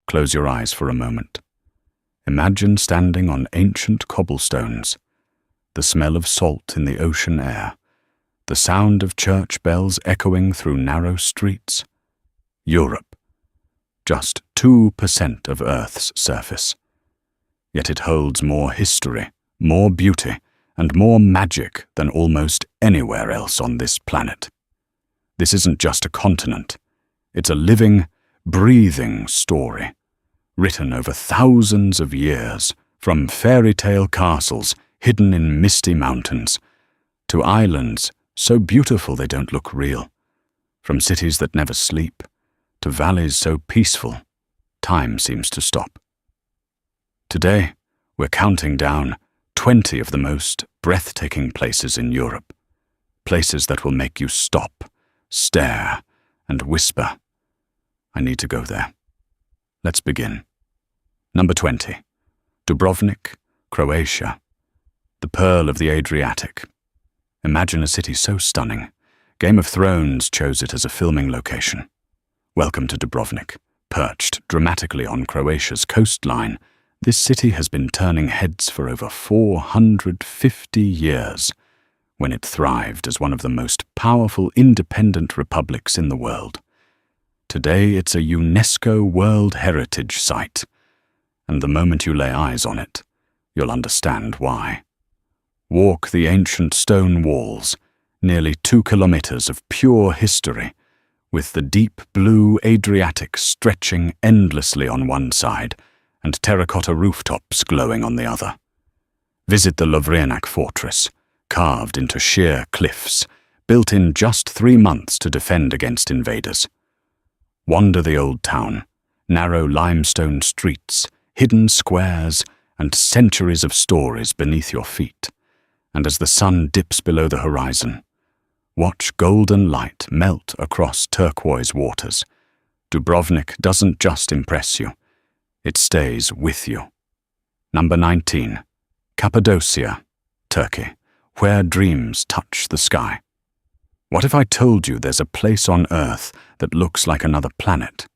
Close your eyes for a moment. Imagine standing on ancient cobblestones, the smell of salt in the ocean air, the sound of church bells echoing through narrow streets. Europe, just 2% of Earth's surface. Yet it holds more history, more beauty, and more magic than almost anywhere else on this planet. This isn't just a continent. It's a living, breathing story, written over thousands of years, from fairy tale castles hidden in misty mountains, to islands so beautiful they don't look real, from cities that never sleep, to valleys so peaceful, time seems to stop. Today, we're counting down 20 of the most breathtaking places in Europe, places that will make you stop, stare, and whisper, "I need to go there." Let's begin. Number 20. Dubrovnik, Croatia. The pearl of the Adriatic. Imagine a city so stunning. Game of Thrones chose it as a filming location. Welcome to Dubrovnik. Perched dramatically on Croatia's coastline, this city has been turning heads for over 450 years, when it thrived as one of the most powerful independent republics in the world. Today it's a UNESCO World Heritage Site, and the moment you lay eyes on it, you'll understand why. Walk the ancient stone walls, nearly 2 kilometers of pure history, with the deep blue Adriatic stretching endlessly on one side and terracotta rooftops glowing on the other. Visit the Lovrenac fortress, carved into sheer cliffs, built in just 3 months to defend against invaders. Wander the old town, narrow limestone streets, hidden squares, and centuries of stories beneath your feet. And as the sun dips below the horizon, watch golden light melt across turquoise waters. Dubrovnik doesn't just impress you, it stays with you. Number 19. Cappadocia, Turkey, where dreams touch the sky. What if I told you there's a place on Earth that looks like another planet?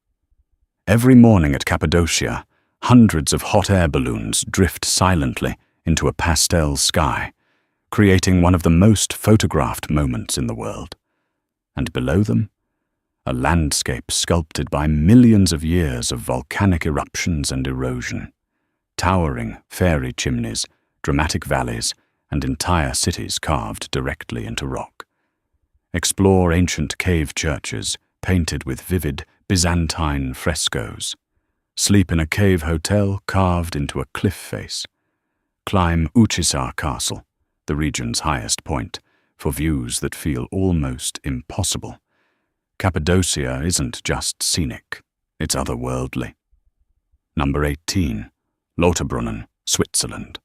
Every morning at Cappadocia, hundreds of hot air balloons drift silently into a pastel sky, creating one of the most photographed moments in the world. And below them, a landscape sculpted by millions of years of volcanic eruptions and erosion, towering fairy chimneys, dramatic valleys, and entire cities carved directly into rock. Explore ancient cave churches painted with vivid Byzantine frescoes. Sleep in a cave hotel carved into a cliff face. Climb Uçhisar Castle, the region's highest point, for views that feel almost impossible. Cappadocia isn't just scenic, it's otherworldly. Number 18. Lauterbrunnen, Switzerland.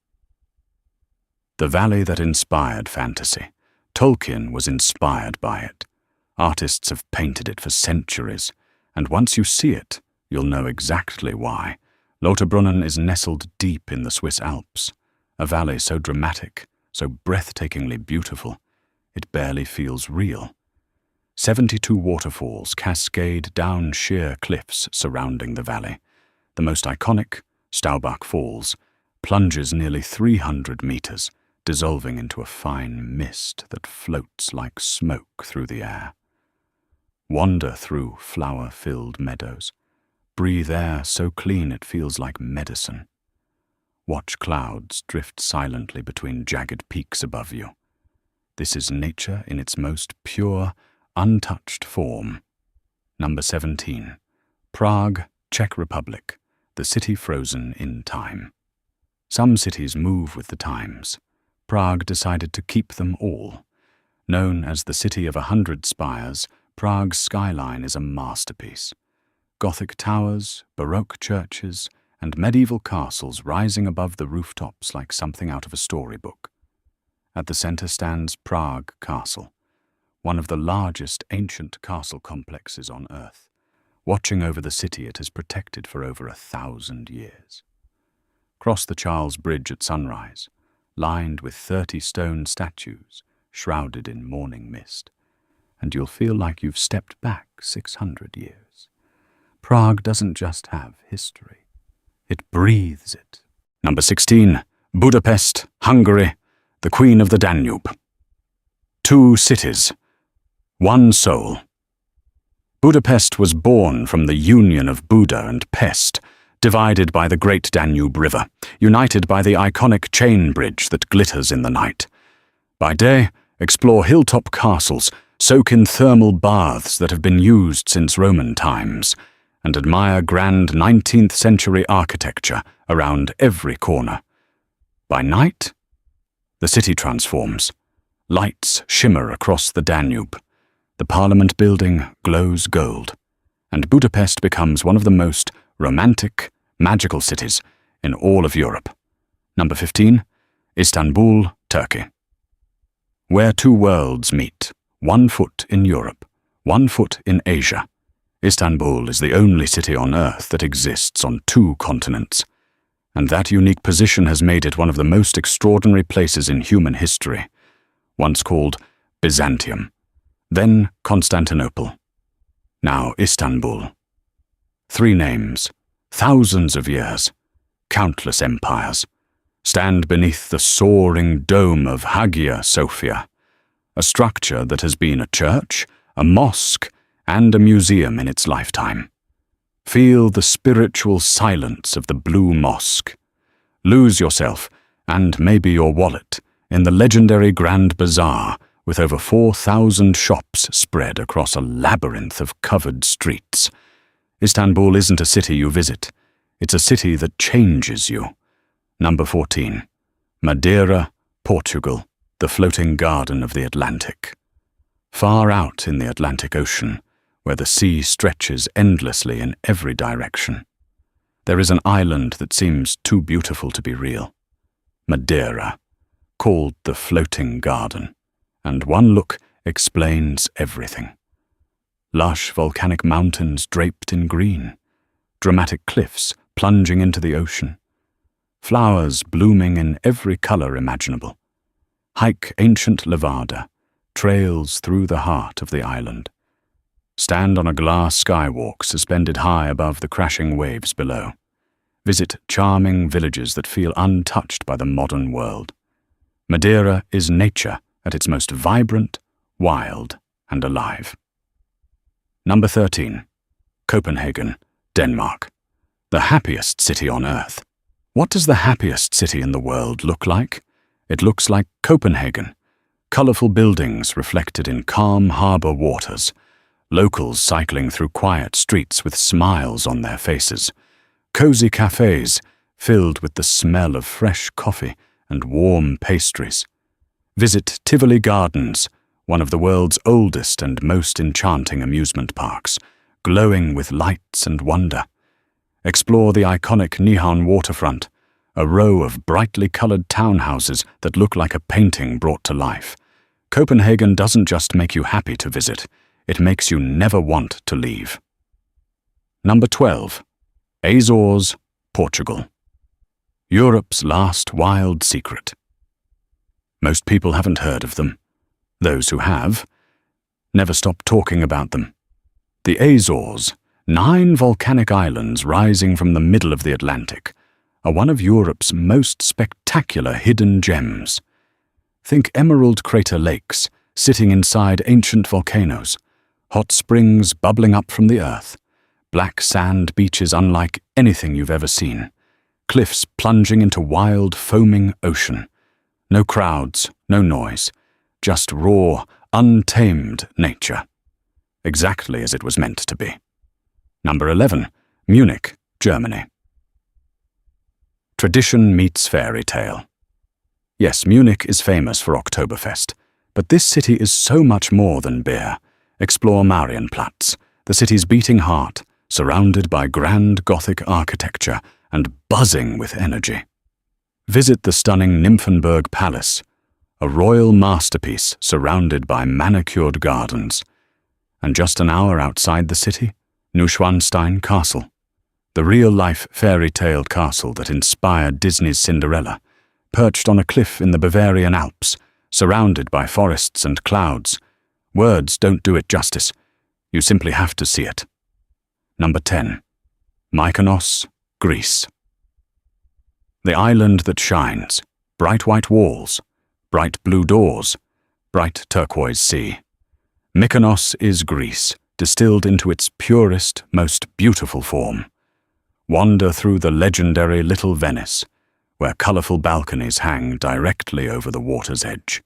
The valley that inspired fantasy. Tolkien was inspired by it. Artists have painted it for centuries, and once you see it, you'll know exactly why. Lauterbrunnen is nestled deep in the Swiss Alps, a valley so dramatic, so breathtakingly beautiful, it barely feels real. 72 waterfalls cascade down sheer cliffs surrounding the valley. The most iconic, Staubach Falls, plunges nearly 300 meters, dissolving into a fine mist that floats like smoke through the air. Wander through flower-filled meadows. Breathe air so clean it feels like medicine. Watch clouds drift silently between jagged peaks above you. This is nature in its most pure, untouched form. Number 17. Prague, Czech Republic, the city frozen in time. Some cities move with the times. Prague decided to keep them all. Known as the City of 100 Spires, Prague's skyline is a masterpiece. Gothic towers, Baroque churches, and medieval castles rising above the rooftops like something out of a storybook. At the center stands Prague Castle, one of the largest ancient castle complexes on Earth. Watching over the city it has protected for over 1,000 years. Cross the Charles Bridge at sunrise, lined with 30 stone statues shrouded in morning mist, and you'll feel like you've stepped back 600 years. Prague doesn't just have history. It breathes it. Number 16. Budapest, Hungary, the Queen of the Danube. 2 cities, 1 soul. Budapest was born from the union of Buda and Pest, divided by the great Danube River, united by the iconic chain bridge that glitters in the night. By day, explore hilltop castles, soak in thermal baths that have been used since Roman times, and admire grand 19th century architecture around every corner. By night, the city transforms. Lights shimmer across the Danube. The Parliament building glows gold, and Budapest becomes one of the most romantic, magical cities in all of Europe. Number 15. Istanbul, Turkey. Where 2 worlds meet, 1 foot in Europe, 1 foot in Asia. Istanbul is the only city on Earth that exists on 2 continents, and that unique position has made it one of the most extraordinary places in human history. Once called Byzantium, then Constantinople, now Istanbul. 3 names, thousands of years, countless empires, stand beneath the soaring dome of Hagia Sophia, a structure that has been a church, a mosque, and a museum in its lifetime. Feel the spiritual silence of the Blue Mosque. Lose yourself, and maybe your wallet, in the legendary Grand Bazaar, with over 4,000 shops spread across a labyrinth of covered streets. Istanbul isn't a city you visit. It's a city that changes you. Number 14. Madeira, Portugal, the floating garden of the Atlantic. Far out in the Atlantic Ocean, where the sea stretches endlessly in every direction, there is an island that seems too beautiful to be real. Madeira, called the floating garden, and one look explains everything. Lush volcanic mountains draped in green, dramatic cliffs plunging into the ocean, flowers blooming in every color imaginable. Hike ancient lavada, trails through the heart of the island. Stand on a glass skywalk suspended high above the crashing waves below. Visit charming villages that feel untouched by the modern world. Madeira is nature at its most vibrant, wild, and alive. Number 13. Copenhagen, Denmark. The happiest city on earth. What does the happiest city in the world look like? It looks like Copenhagen. Colorful buildings reflected in calm harbor waters. Locals cycling through quiet streets with smiles on their faces. Cozy cafes filled with the smell of fresh coffee and warm pastries. Visit Tivoli Gardens, one of the world's oldest and most enchanting amusement parks, glowing with lights and wonder. Explore the iconic Nihon waterfront, a row of brightly colored townhouses that look like a painting brought to life. Copenhagen doesn't just make you happy to visit, it makes you never want to leave. Number 12. Azores, Portugal. Europe's last wild secret. Most people haven't heard of them. Those who have never stop talking about them. The Azores, 9 volcanic islands rising from the middle of the Atlantic, are one of Europe's most spectacular hidden gems. Think emerald crater lakes sitting inside ancient volcanoes, hot springs bubbling up from the earth, black sand beaches unlike anything you've ever seen, cliffs plunging into wild, foaming ocean. No crowds, no noise, just raw, untamed nature. Exactly as it was meant to be. Number 11. Munich, Germany. Tradition meets fairy tale. Yes, Munich is famous for Oktoberfest, but this city is so much more than beer. Explore Marienplatz, the city's beating heart, surrounded by grand Gothic architecture and buzzing with energy. Visit the stunning Nymphenburg Palace, a royal masterpiece surrounded by manicured gardens. And just an hour outside the city, Neuschwanstein Castle, the real-life fairy-tale castle that inspired Disney's Cinderella, perched on a cliff in the Bavarian Alps, surrounded by forests and clouds. Words don't do it justice. You simply have to see it. Number 10. Mykonos, Greece. The island that shines, bright white walls, bright blue doors, bright turquoise sea. Mykonos is Greece, distilled into its purest, most beautiful form. Wander through the legendary Little Venice, where colourful balconies hang directly over the water's edge.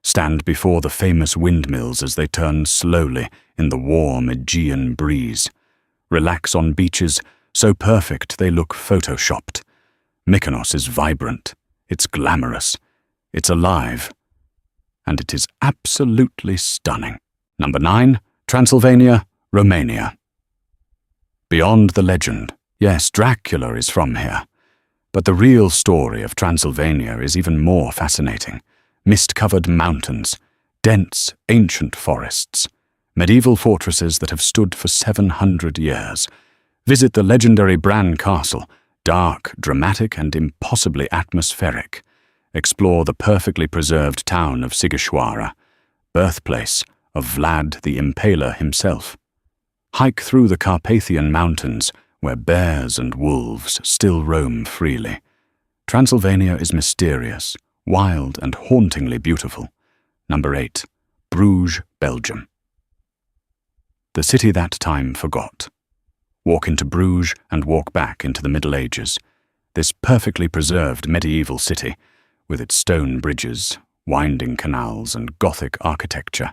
Stand before the famous windmills as they turn slowly in the warm Aegean breeze. Relax on beaches so perfect they look photoshopped. Mykonos is vibrant, it's glamorous, it's alive, and it is absolutely stunning. Number 9. Transylvania, Romania. Beyond the legend, yes, Dracula is from here. But the real story of Transylvania is even more fascinating. Mist-covered mountains, dense, ancient forests, medieval fortresses that have stood for 700 years. Visit the legendary Bran Castle, dark, dramatic, and impossibly atmospheric. Explore the perfectly preserved town of Sighisoara, birthplace of Vlad the Impaler himself. Hike through the Carpathian Mountains, where bears and wolves still roam freely. Transylvania is mysterious, wild, and hauntingly beautiful. Number 8. Bruges, Belgium. The city that time forgot. Walk into Bruges and walk back into the Middle Ages. This perfectly preserved medieval city, with its stone bridges, winding canals, and Gothic architecture,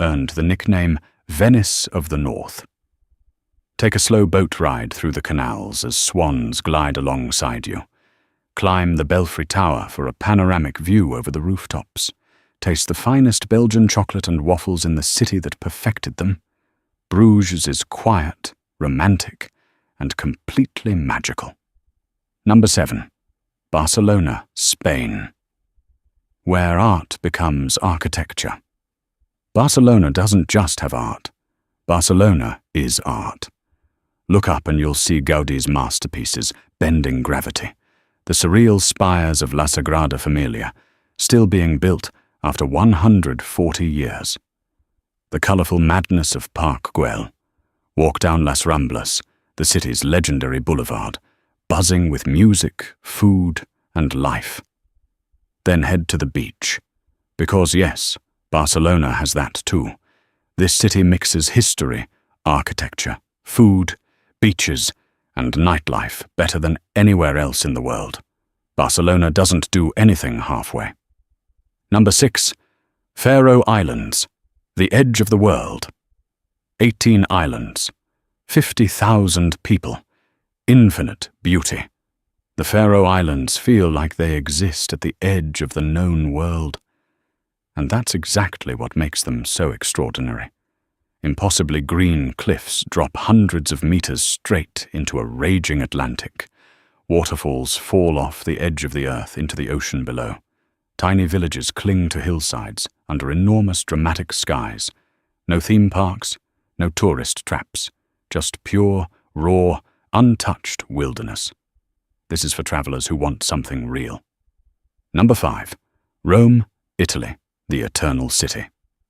earned the nickname Venice of the North. Take a slow boat ride through the canals as swans glide alongside you. Climb the Belfry Tower for a panoramic view over the rooftops. Taste the finest Belgian chocolate and waffles in the city that perfected them. Bruges is quiet, romantic, and completely magical. Number 7. Barcelona, Spain. Where art becomes architecture. Barcelona doesn't just have art. Barcelona is art. Look up and you'll see Gaudi's masterpieces bending gravity. The surreal spires of La Sagrada Familia, still being built after 140 years. The colourful madness of Park Güell. Walk down Las Ramblas, the city's legendary boulevard, buzzing with music, food, and life. Then head to the beach. Because yes, Barcelona has that too. This city mixes history, architecture, food, beaches, and nightlife better than anywhere else in the world. Barcelona doesn't do anything halfway. Number 6. Faroe Islands, the edge of the world. 18 islands, 50,000 people, infinite beauty. The Faroe Islands feel like they exist at the edge of the known world. And that's exactly what makes them so extraordinary. Impossibly green cliffs drop hundreds of meters straight into a raging Atlantic. Waterfalls fall off the edge of the earth into the ocean below. Tiny villages cling to hillsides under enormous dramatic skies. No theme parks, no tourist traps, just pure, raw, untouched wilderness. This is for travelers who want something real. Number 5. Rome, Italy, the eternal city.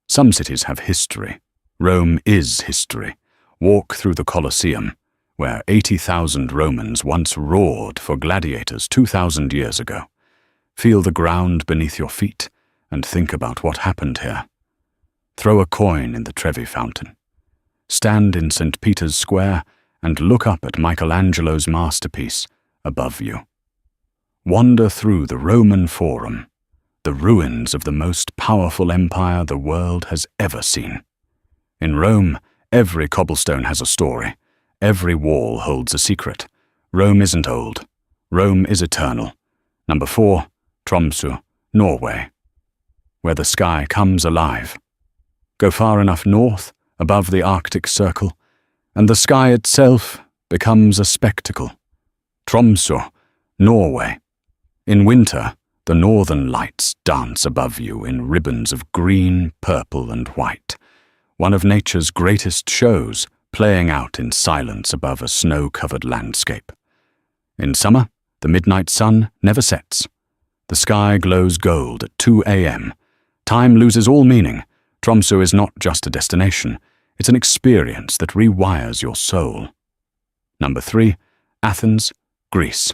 Some cities have history. Rome is history. Walk through the Colosseum, where 80,000 Romans once roared for gladiators 2,000 years ago. Feel the ground beneath your feet and think about what happened here. Throw a coin in the Trevi Fountain. Stand in St. Peter's Square and look up at Michelangelo's masterpiece above you. Wander through the Roman Forum, the ruins of the most powerful empire the world has ever seen. In Rome, every cobblestone has a story. Every wall holds a secret. Rome isn't old. Rome is eternal. Number 4, Tromsø, Norway, where the sky comes alive. Go far enough north, above the Arctic Circle, and the sky itself becomes a spectacle. Tromsø, Norway. In winter, the northern lights dance above you in ribbons of green, purple, and white. One of nature's greatest shows, playing out in silence above a snow-covered landscape. In summer, the midnight sun never sets. The sky glows gold at 2 a.m. Time loses all meaning. Tromsø is not just a destination, it's an experience that rewires your soul. Number 3, Athens, Greece.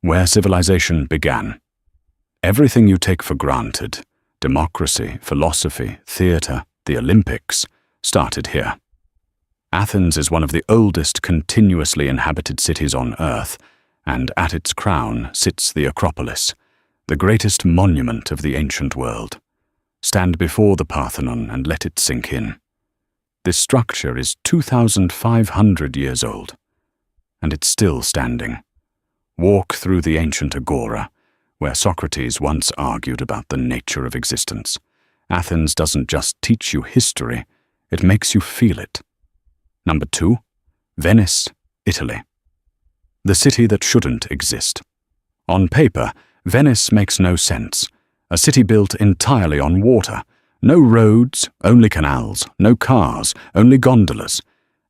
Where civilization began. Everything you take for granted, democracy, philosophy, theatre, the Olympics, started here. Athens is one of the oldest continuously inhabited cities on Earth, and at its crown sits the Acropolis, the greatest monument of the ancient world. Stand before the Parthenon and let it sink in. This structure is 2,500 years old, and it's still standing. Walk through the ancient agora, where Socrates once argued about the nature of existence. Athens doesn't just teach you history, it makes you feel it. Number 2, Venice, Italy. The city that shouldn't exist. On paper, Venice makes no sense. A city built entirely on water. No roads, only canals, no cars, only gondolas.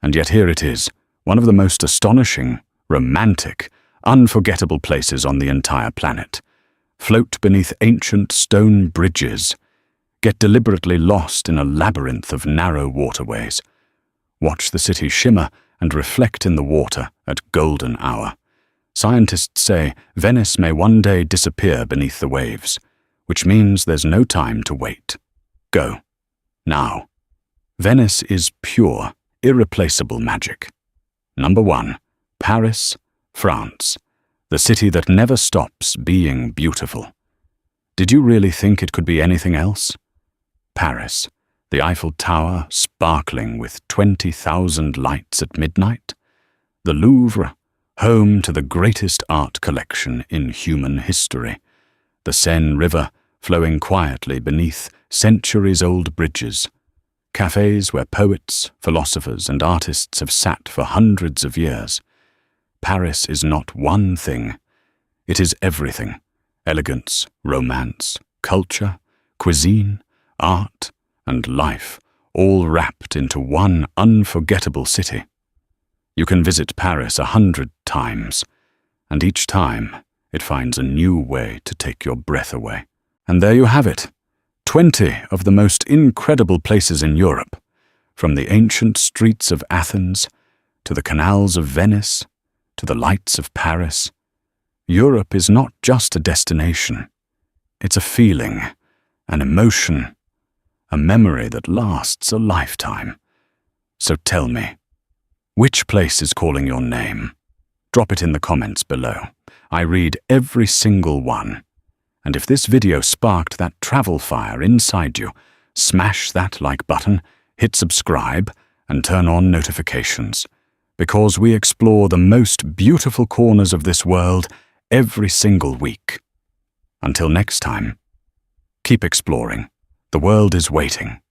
And yet here it is, one of the most astonishing, romantic, unforgettable places on the entire planet. Float beneath ancient stone bridges. Get deliberately lost in a labyrinth of narrow waterways. Watch the city shimmer and reflect in the water at golden hour. Scientists say Venice may one day disappear beneath the waves, which means there's no time to wait. Go. Now. Venice is pure, irreplaceable magic. Number 1, Paris, France. The city that never stops being beautiful. Did you really think it could be anything else? Paris, the Eiffel Tower sparkling with 20,000 lights at midnight. The Louvre, home to the greatest art collection in human history. The Seine River flowing quietly beneath centuries-old bridges. Cafes where poets, philosophers, and artists have sat for hundreds of years. Paris is not one thing. It is everything. Elegance, romance, culture, cuisine, art, and life, all wrapped into one unforgettable city. You can visit Paris 100 times, and each time it finds a new way to take your breath away. And there you have it, 20 of the most incredible places in Europe, from the ancient streets of Athens, to the canals of Venice, to the lights of Paris. Europe is not just a destination. It's a feeling, an emotion, a memory that lasts a lifetime. So tell me, which place is calling your name? Drop it in the comments below. I read every single one. And if this video sparked that travel fire inside you, smash that like button, hit subscribe, and turn on notifications. Because we explore the most beautiful corners of this world every single week. Until next time, keep exploring. The world is waiting.